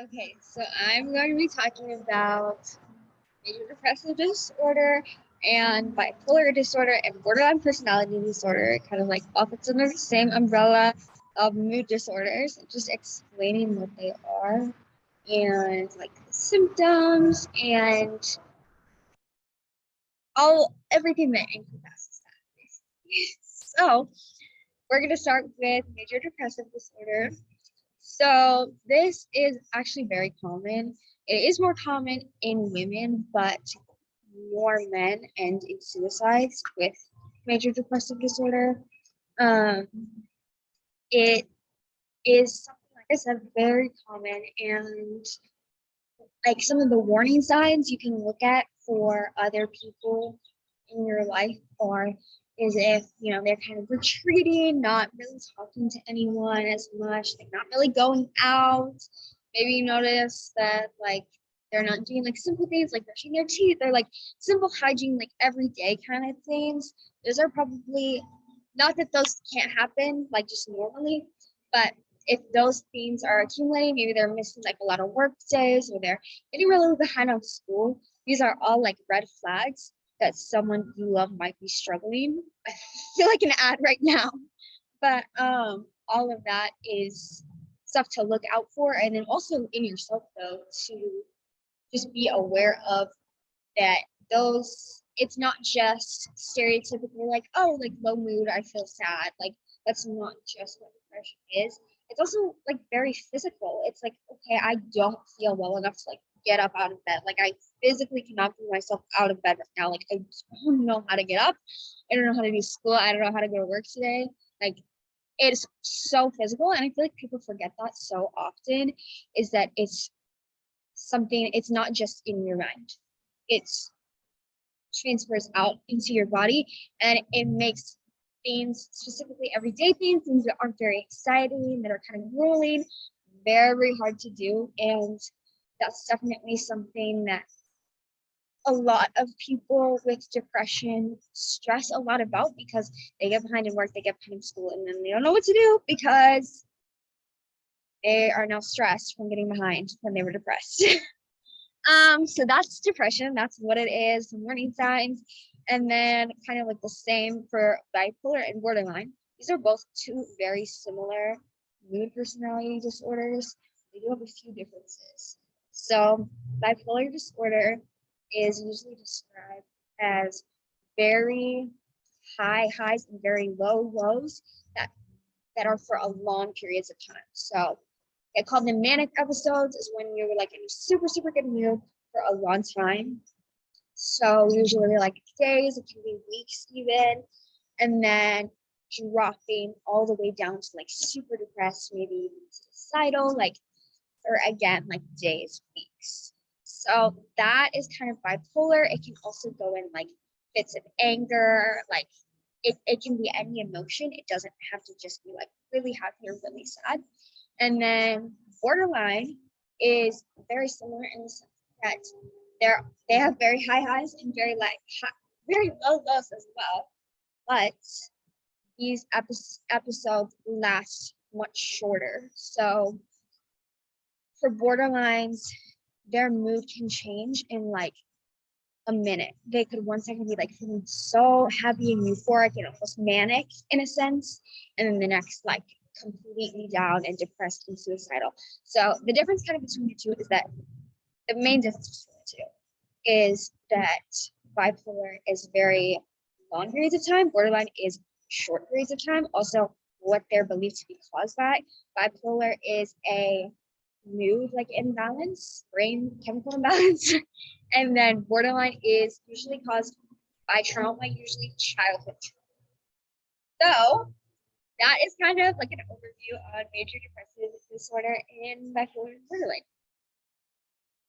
Okay, so I'm going to be talking about major depressive disorder and bipolar disorder and borderline personality disorder, kind of like all fits under the same umbrella of mood disorders, just explaining what they are and like the symptoms and everything that encompasses that, basically. So we're gonna start with major depressive disorder. So this is actually very common. It is more common in women, but more men end in suicides with major depressive disorder. Um, it is something, like I said, very common, and like some of the warning signs you can look at for other people in your life are is if they're kind of retreating, not really talking to anyone as much, like not really going out. Maybe you notice that like they're not doing like simple things like brushing their teeth or like simple hygiene, like everyday kind of things. Those are probably, not that those can't happen like just normally, but if those things are accumulating, maybe they're missing like a lot of work days or they're getting really behind on school. These are all like red flags that someone you love might be struggling. I feel like an ad right now, but all of that is stuff to look out for, and then also in yourself though to just be aware of that. Those, it's not just stereotypically like, oh, like low mood, I feel sad. Like that's not just what depression is. It's also like very physical. It's like, okay, I don't feel well enough to like get up out of bed. Like I physically cannot bring myself out of bed right now. Like I don't know how to get up. I don't know how to do school. I don't know how to go to work today. Like it's so physical, and I feel like people forget that so often, is that it's something, it's not just in your mind. It's transfers out into your body, and it makes things, specifically everyday things that aren't very exciting, that are kind of grueling, very hard to do. And that's definitely something that a lot of people with depression stress a lot about, because they get behind in work, they get behind in school, and then they don't know what to do because they are now stressed from getting behind when they were depressed. So that's depression. That's what it is, some warning signs. And then kind of like the same for bipolar and borderline. These are both two very similar mood personality disorders. They do have a few differences. So bipolar disorder is usually described as very high highs and very low lows that are for a long periods of time. So I call them manic episodes, is when you're like in a super, super good mood for a long time. So usually like days, it can be weeks even, and then dropping all the way down to like super depressed, maybe even suicidal, like, or again, like days, weeks. So that is kind of bipolar. It can also go in like fits of anger, like it can be any emotion. It doesn't have to just be like really happy or really sad. And then borderline is very similar in the sense that they have very high highs and very like very low lows as well. But these episodes last much shorter. So for borderlines, their mood can change in like a minute. They could 1 second be like feeling so happy and euphoric and almost manic in a sense, and then the next like completely down and depressed and suicidal. So the difference kind of between the two is that the main difference between the two is that bipolar is very long periods of time, borderline is short periods of time. Also, what they're believed to be caused by. Bipolar is a mood like imbalance, brain chemical imbalance. And then borderline is usually caused by trauma, usually childhood trauma. So that is kind of like an overview on major depressive disorder and bipolar and borderline.